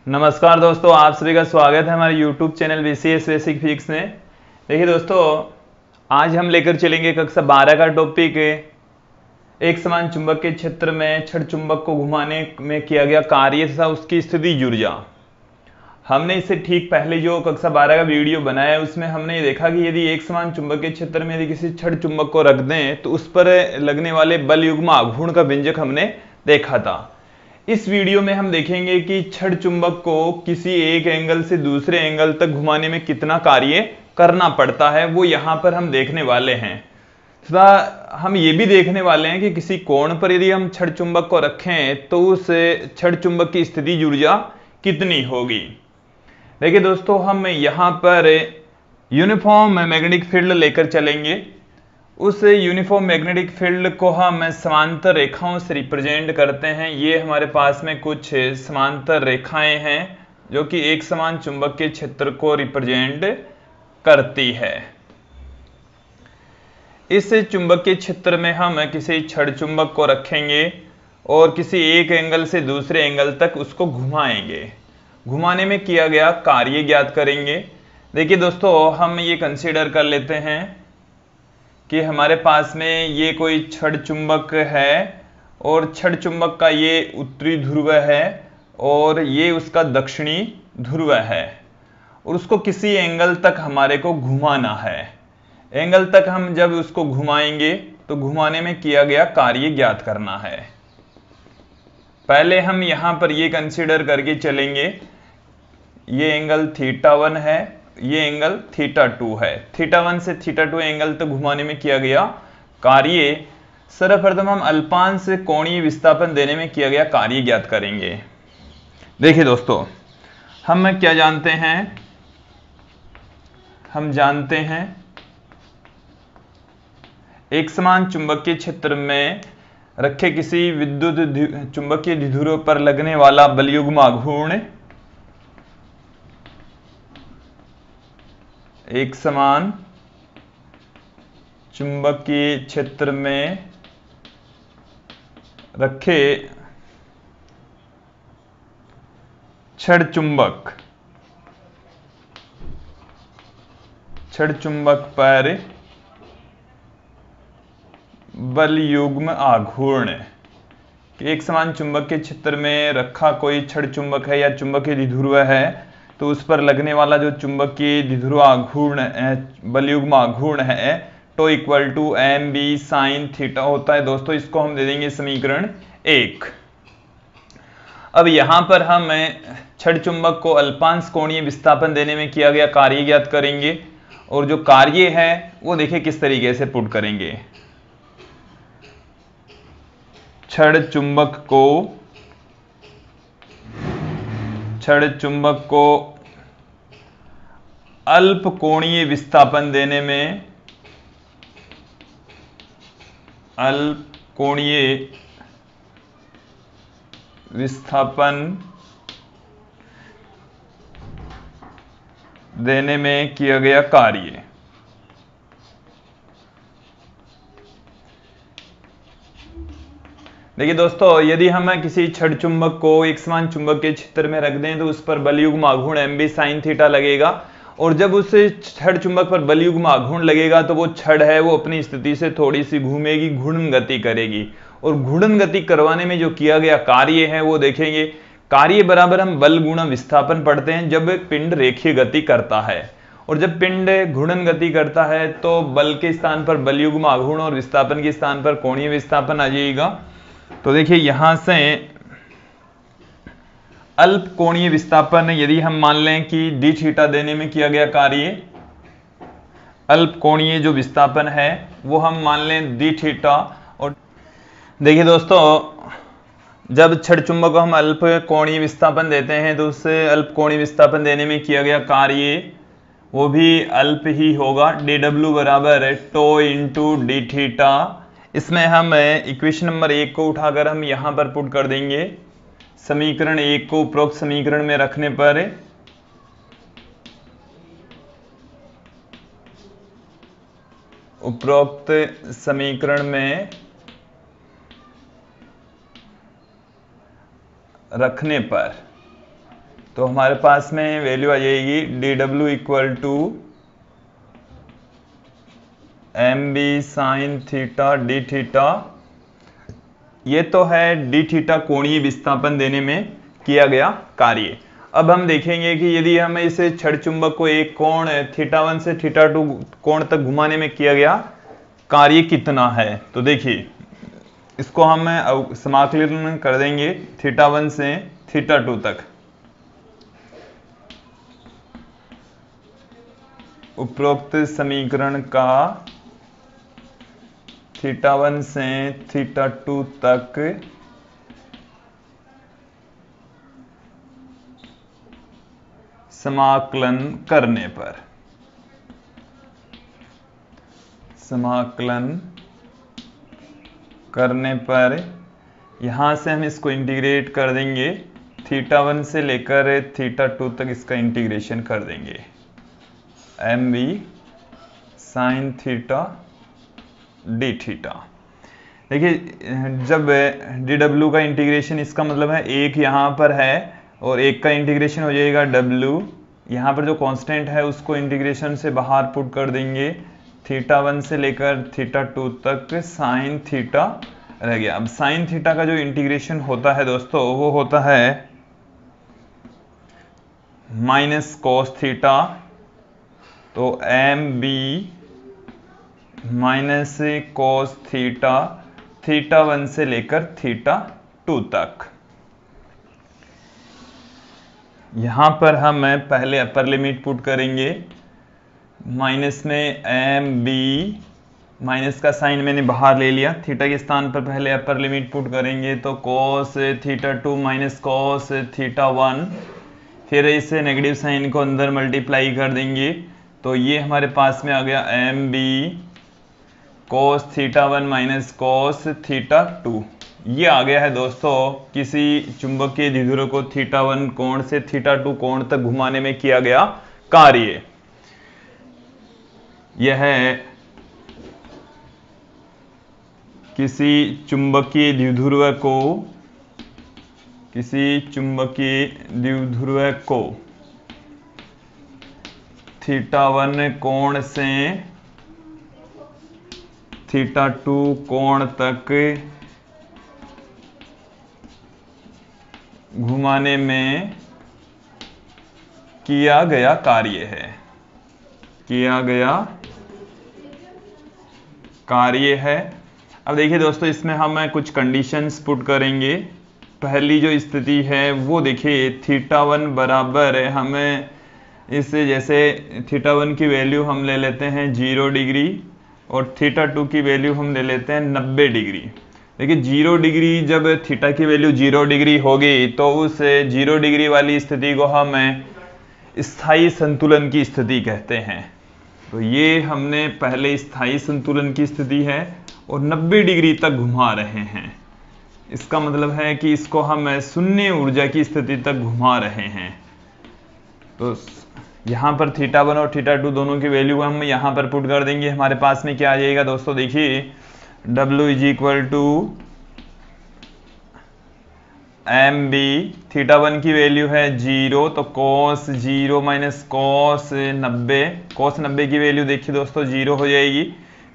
नमस्कार दोस्तों, आप सभी का स्वागत है हमारे YouTube channel BCS basic physics में। देखिए दोस्तों, आज हम लेकर चलेंगे कक्षा 12 का टॉपिक एक समान चुंबक के क्षेत्र में छड़ चुंबक को घुमाने में किया गया कार्य तथा उसकी स्थितिज ऊर्जा। हमने इससे ठीक पहले जो कक्षा 12 का वीडियो बनाया है उसमें हमने ये देखा कि यदि एक समान चुंबक के क्षेत्र में यदि किसी छड़ चुंबक को रख दें तो उस पर लगने वाले बल युग्म आघूर्ण का व्यंजक हमने देखा था। इस वीडियो में हम देखेंगे कि छड़ चुंबक को किसी एक एंगल से दूसरे एंगल तक घुमाने में कितना कार्य करना पड़ता है, वो यहां पर हम देखने वाले हैं। तथा हम ये भी देखने वाले हैं कि किसी कोण पर यदि हम छड़ चुंबक को रखें तो उस छड़ चुंबक की स्थितिज ऊर्जा कितनी होगी। देखिए दोस्तों, हम यहां पर यूनिफॉर्म मैग्नेटिक फील्ड लेकर चलेंगे। उस यूनिफॉर्म मैग्नेटिक फील्ड को हम समांतर रेखाओं से रिप्रेजेंट करते हैं। ये हमारे पास में कुछ समांतर रेखाएं हैं जो कि एक समान चुंबक के क्षेत्र को रिप्रेजेंट करती है। इस चुंबक के क्षेत्र में हम किसी छड़ चुंबक को रखेंगे और किसी एक एंगल से दूसरे एंगल तक उसको घुमाएंगे। घुमाने में किया गया कार्य ज्ञात करेंगे। देखिए दोस्तों, हम ये कंसीडर कर लेते हैं कि हमारे पास में ये कोई छड़ चुंबक है और छड़ चुंबक का ये उत्तरी ध्रुव है और ये उसका दक्षिणी ध्रुव है और उसको किसी एंगल तक हमारे को घुमाना है। एंगल तक हम जब उसको घुमाएंगे तो घुमाने में किया गया कार्य ज्ञात करना है। पहले हम यहां पर ये कंसीडर करके चलेंगे, ये एंगल θ1 है, ये एंगल θ2 है। θ1 से θ2 एंगल तक घुमाने में किया गया कार्य, सर्वप्रथम हम अल्पांश कोणीय विस्थापन देने में किया गया कार्य ज्ञात करेंगे। देखिए दोस्तों, हम क्या जानते हैं, हम जानते हैं एक समान चुंबकीय क्षेत्र में रखे किसी विद्युत चुंबकीय द्विध्रुव पर लगने वाला बल युग्म आघूर्ण एक समान चुंबकीय क्षेत्र में रखे छड़ चुंबक पर बल युग्म आघूर्ण। एक समान चुंबकीय क्षेत्र में रखा कोई छड़ चुंबक है या चुंबकीय द्विध्रुव है तो उस पर लगने वाला जो चुंबकीय द्विध्रुव आघूर्ण बल युग्म आघूर्ण है tau equal to M B sine theta होता है। दोस्तों, इसको हम दे देंगे समीकरण 1। अब यहां पर हम छड़ चुंबक को अल्पांश कोणीय विस्थापन देने में किया गया कार्य ज्ञात करेंगे और जो कार्य है वो देखिए किस तरीके से पुट करेंगे। छड़ चुंबक को अल्प कोणीय विस्थापन देने में किया गया कार्य। देखिए दोस्तों, यदि हम किसी छड़ चुंबक को एक समान चुंबक के क्षेत्र में रख दें तो उस पर बल युग्म आघूर्ण एम बी साइन थीटा लगेगा और जब उस छड़ चुंबक पर बल युग्म आघूर्ण लगेगा तो वो छड़ है वो अपनी स्थिति से थोड़ी सी घूमेगी, घूर्णन गति करेगी और घूर्णन गति करवाने में जो किया गया कार्य है वो देखेंगे। कार्य बराबर हम बल गुणा विस्थापन पढ़ते हैं जब पिंड रेखीय गति करता है और जब पिंड घूर्णन गति करता है तो बल के स्थान पर बल युग्म आघूर्ण और विस्थापन के स्थान पर कोणीय विस्थापन आ जाएगा। तो देखिए यहां से अल्प कोणीय विस्थापन यदि हम मान लें कि डी थीटा देने में किया गया कार्य, अल्प कोणीय जो विस्थापन है वो हम मान लें डी थीटा। और देखिए दोस्तों, जब छड़ चुंबक को हम अल्प कोणीय विस्थापन देते हैं तो उससे अल्प कोणीय विस्थापन देने में किया गया कार्य वो भी अल्प ही होगा। dw बराबर टो इंटू डी थीटा। इसमें हम इक्वेशन नंबर 1 को उठाकर हम यहां पर पुट कर देंगे। समीकरण 1 को उपरोक्त समीकरण में रखने पर उपरोक्त समीकरण में रखने पर तो हमारे पास में वैल्यू आ जाएगी dw equal to mb sine theta D theta. ये तो है डी थीटा कोणीय विस्थापन देने में किया गया कार्य। अब हम देखेंगे कि यदि हमें इसे छड़ चुंबक को एक कोण θ1 से θ2 कोण तक घुमाने में किया गया कार्य कितना है, तो देखिए इसको हम समाकलन कर देंगे θ1 से θ2 तक। उपरोक्त समीकरण का θ1 से θ2 तक समाकलन करने पर यहां से हम इसको इंटीग्रेट कर देंगे, θ1 से लेकर θ2 तक इसका इंटीग्रेशन कर देंगे। mb sine theta D theta. देखिए जब dw का इंटीग्रेशन, इसका मतलब है एक यहाँ पर है और एक का इंटीग्रेशन हो जाएगा w। यहाँ पर जो कांस्टेंट है उसको इंटीग्रेशन से बाहर पुट कर देंगे, θ1 से लेकर θ2 तक साइन थीटा रह गया। अब साइन थीटा का जो इंटीग्रेशन होता है दोस्तों वो होता है माइनस कॉस थीटा। तो mb माइनस कॉस थीटा θ1 से लेकर θ2 तक। यहां पर हम पहले अपर लिमिट पुट करेंगे, माइनस में mb, माइनस का साइन मैंने बाहर ले लिया, थीटा के स्थान पर पहले अपर लिमिट पुट करेंगे तो cos θ2 माइनस cos θ1, फिर इसे नेगेटिव साइन को अंदर मल्टीप्लाई कर देंगे तो ये हमारे पास में आ गया mb cos θ1 माइनस cos θ2। ये आ गया है दोस्तों किसी चुंबकीय द्विध्रुव को θ1 कोण से θ2 कोण तक घुमाने में किया गया कार्य। यह किसी चुंबकीय द्विध्रुव को θ1 कोण से θ2 कोण तक घुमाने में किया गया कार्य है। अब देखिए दोस्तों इसमें हम कुछ कंडीशंस पुट करेंगे। पहली जो स्थिति है वो देखिए θ1 बराबर है, हमें इससे जैसे θ1 की वैल्यू हम ले लेते हैं 0 डिग्री और θ2 की वैल्यू हम ले लेते हैं 90 डिग्री। देखिए 0 डिग्री, जब थीटा की वैल्यू 0 डिग्री होगी तो उस 0 डिग्री वाली स्थिति को हम स्थायी संतुलन की स्थिति कहते हैं। तो ये हमने पहले स्थायी संतुलन की स्थिति है और 90 डिग्री तक घुमा रहे हैं। इसका मतलब है कि इसको हम शून्य ऊर्जा की स्थिति तक घुमा रहे हैं। तो यहाँ पर θ1 और θ2 दोनों की वैल्यू हम यहाँ पर पुट कर देंगे। हमारे पास में क्या आ जाएगा दोस्तों, देखिए W is equal to mb, θ1 की वैल्यू है 0 तो cos 0 माइनस cos 90, cos 90 की वैल्यू देखिए दोस्तों 0 हो जाएगी,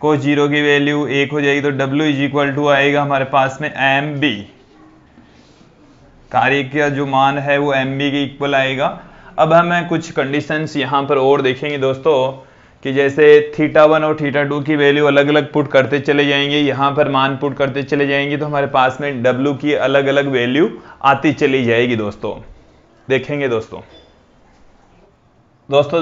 cos 0 की वैल्यू 1 हो जाएगी। तो W इज इक्वल टू आएगा हमारे पास में mb, कार्य का जो मान है वो mb के इक्वल आएगा। अब हम कुछ कंडीशंस यहाँ पर और देखेंगे दोस्तों कि जैसे θ1 और θ2 की वैल्यू अलग अलग पुट करते चले जाएंगे, यहाँ पर मान पुट करते चले जाएंगे तो हमारे पास में W की अलग अलग वैल्यू आती चली जाएगी। दोस्तों देखेंगे दोस्तों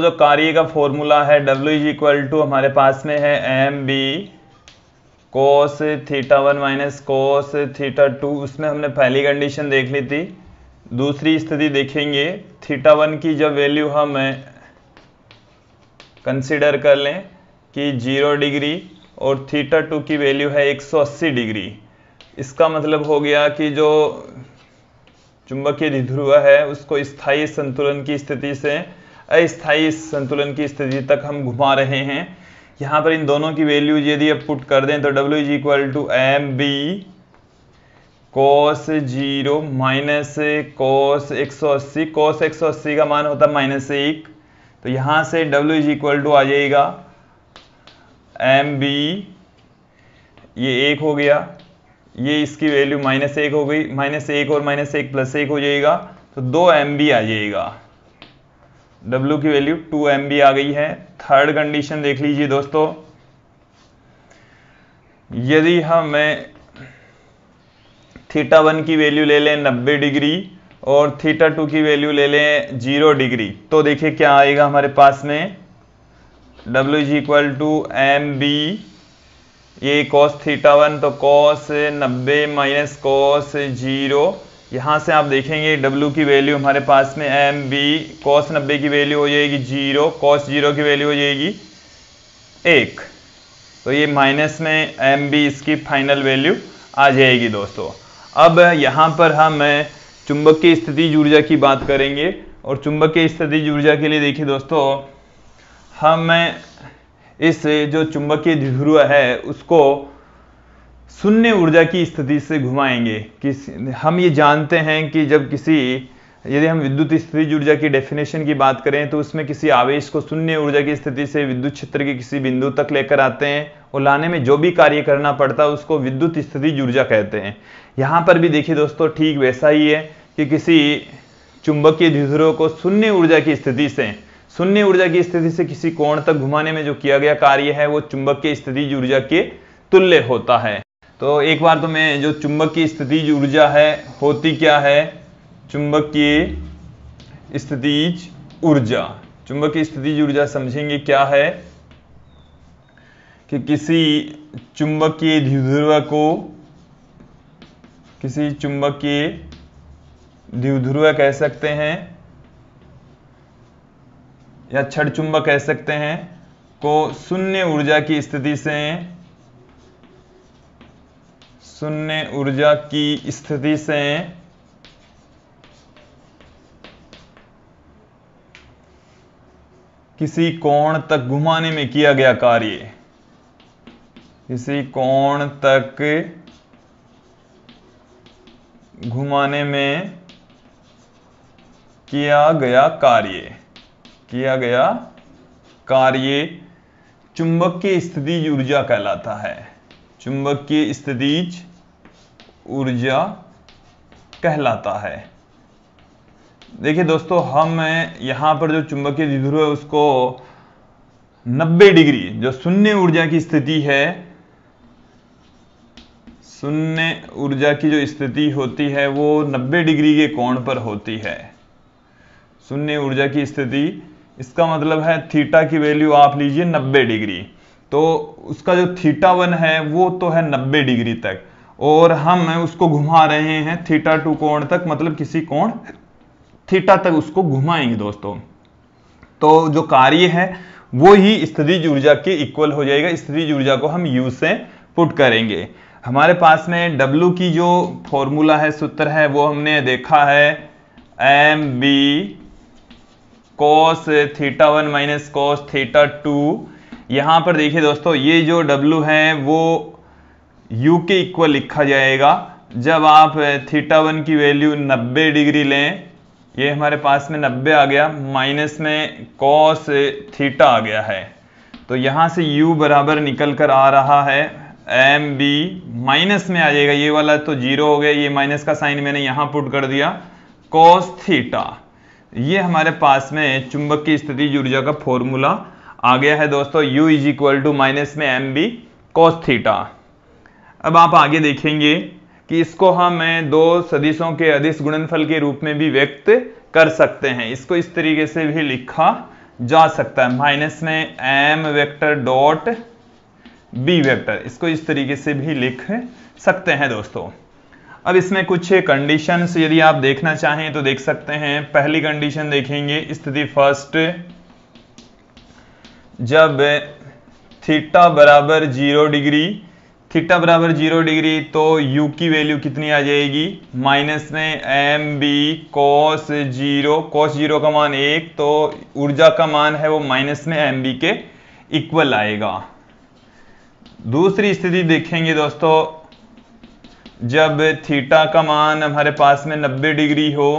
जो कार्य का फॉर्मूला है W इज इक्वल टू हमारे पास में है mb cos θ1 माइनस cos θ2। उसमें हमने पहली कंडीशन देख ली थी। दूसरी स्थिति देखेंगे, θ1 की जब वैल्यू हम कंसीडर कर लें कि 0 डिग्री और θ2 की वैल्यू है 180 डिग्री। इसका मतलब हो गया कि जो चुंबकीय द्विध्रुव है उसको स्थायी संतुलन की स्थिति से अस्थायी संतुलन की स्थिति तक हम घुमा रहे हैं। यहाँ पर इन दोनों की वैल्यू यदि अब पुट कर दें तो W is equal to mb cos 0 minus cos 180, cos 180 का मान होता है -1, तो यहां से W इज इक्वल टू आ जाएगा MB, ये 1 हो गया, ये इसकी वैल्यू -1 हो गई, -1 और -1 +1 हो जाएगा, तो 2 MB आ जाएगा। W की वैल्यू 2 MB आ गई है। थर्ड कंडीशन देख लीजिए दोस्तों, यदि हम θ1 की वैल्यू ले लें 90 डिग्री और θ2 की वैल्यू ले लें 0 डिग्री, तो देखिए क्या आएगा हमारे पास में, W is equal to MB, ये cos θ1 तो cos 90 माइनस cos 0, यहां से आप देखेंगे W की वैल्यू हमारे पास में MB, cos 90 की वैल्यू हो जाएगी 0, cos 0 की वैल्यू हो जाएगी 1, तो ये माइनस में MB इसकी फाइनल वैल्यू आ जाएगी दोस्तों। अब यहाँ पर हम चुंबकीय स्थितिज ऊर्जा की बात करेंगे, और चुंबकीय स्थितिज ऊर्जा के लिए देखिए दोस्तों, हम इस जो चुंबकीय द्विध्रुव है उसको शून्य ऊर्जा की स्थिति से घुमाएंगे। हम ये जानते हैं कि जब यदि हम विद्युत स्थितिज ऊर्जा की डेफिनेशन की बात करें तो उसमें किसी आवेश को शून्य ऊर्जा की स्थिति से विद्युत क्षेत्र के किसी बिंदु तक लेकर आते हैं, और लाने में जो भी कार्य करना पड़ता है उसको विद्युत स्थितिज ऊर्जा कहते हैं। यहाँ पर भी देखिए दोस्तों ठीक वैसा ही है कि किसी चुंबकीय द्विध्रुव को शून्य ऊर्जा की स्थिति से किसी कोण तक घुमाने में जो किया गया कार्य है वो चुंबकीय स्थितिज ऊर्जा के तुल्य होता है। तो एक बार तो मैं जो चुंबकीय स्थितिज ऊर्जा है होती क्या है, चुंबकीय स्थितिज ऊर्जा समझेंगे क्या है कि किसी चुंबकीय द्विध्रुव कह सकते हैं या छड़ चुंबक कह सकते हैं को शून्य ऊर्जा की स्थिति से किसी कोण तक घुमाने में किया गया कार्य, किसी कोण तक घुमाने में किया गया कार्य चुंबकीय स्थितिज ऊर्जा कहलाता है। चुंबकीय स्थितिज ऊर्जा कहलाता है। देखिए दोस्तों, हम यहां पर जो चुंबकीय द्विध्रुव है उसको 90 डिग्री, जो शून्य ऊर्जा की स्थिति है, शून्य ऊर्जा की जो स्थिति होती है वो 90 डिग्री के कोण पर होती है। शून्य ऊर्जा की स्थिति, इसका मतलब है थीटा की वैल्यू आप लीजिए 90 डिग्री, तो उसका जो θ1 है वो तो है 90 डिग्री तक, और हम उसको घुमा रहे हैं θ2 कोण तक, मतलब किसी कोण थीटा तक उसको घुमाएंगे दोस्तों। तो जो कार्य है वो ही स्थितिज ऊर्जा के इक्वल हो जाएगा। स्थितिज ऊर्जा को हम U से पुट करेंगे। हमारे पास में W की जो फॉर्मूला है, सूत्र है, वो हमने देखा है MB cos θ1 माइनस cos θ2। यहां पर देखिए दोस्तों, ये जो W है वो U के इक्वल लिखा जाएगा जब आप θ1 की वैल्यू 90 डिग्री लें, ये हमारे पास में 90 आ गया, माइनस में cos थीटा आ गया है, तो यहां से U बराबर निकल कर आ रहा है MB, माइनस में आ जाएगा, ये वाला तो 0 हो गया, ये माइनस का साइन मैंने यहां पुट कर दिया, cos थीटा। ये हमारे पास में चुंबकीय स्थितिज ऊर्जा का फॉर्मूला आ गया है दोस्तों, U is equal to minus में MB cos थीटा। अब आप आगे देखेंगे कि इसको हम दो सदिशों के अदिश गुणनफल के रूप में भी व्यक्त कर सकते हैं। इसको इस तरीके से भी लिखा जा सकता है, माइनस में M vector dot B vector, इसको इस तरीके से भी लिख सकते हैं दोस्तों। अब इसमें कुछ कंडीशंस यदि आप देखना चाहें तो देख सकते हैं। पहली कंडीशन देखेंगे, स्थिति फर्स्ट, जब थीटा बराबर 0 डिग्री, थीटा बराबर 0 डिग्री तो U की वैल्यू कितनी आ जाएगी, माइनस में MB cos 0, cos 0 का मान 1, तो ऊर्जा का मान है वो माइनस में MB के इक्वल आएगा। दूसरी स्थिति देखेंगे दोस्तों, जब थीटा का मान हमारे पास में 90 डिग्री हो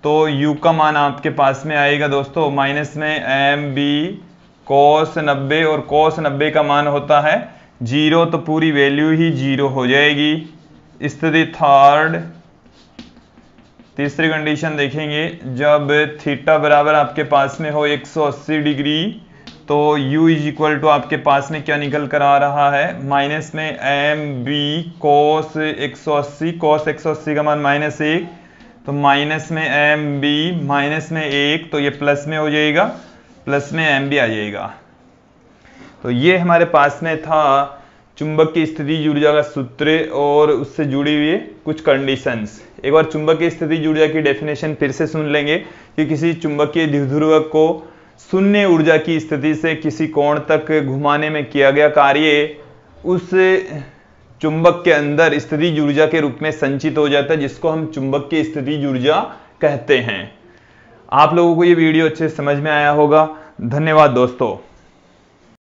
तो u का मान आपके पास में आएगा दोस्तों माइनस में एम बी cos 90, और cos 90 का मान होता है 0, तो पूरी वैल्यू ही 0 हो जाएगी। स्थिति थर्ड, तीसरी कंडीशन देखेंगे, जब थीटा बराबर आपके पास में हो 180 डिग्री तो u इज इक्वल टू आपके पास में क्या निकल कर आ रहा है, माइनस में एम बी cos 180, cos 180 का मान -1, तो माइनस में एम बी माइनस में 1, तो ये प्लस में हो जाएगा, प्लस में एम बी आ जाएगा। तो ये हमारे पास में था चुंबक की स्थितिज ऊर्जा का सूत्र और उससे जुड़ी हुई कुछ कंडीशंस। एक बार चुंबक की स्थितिज ऊर्जा की डेफिनेशन फिर से सुन लेंगे कि किसी चुंबकीय द्विध्रुवक को शून्य ऊर्जा की स्थिति से किसी कोण तक घुमाने में किया गया कार्य उस चुंबक के अंदर स्थितिज ऊर्जा के रूप में संचित हो जाता है, जिसको हम चुंबक की स्थितिज ऊर्जा कहते हैं। आप लोगों को ये वीडियो अच्छे से समझ में आया होगा। धन्यवाद दोस्तों।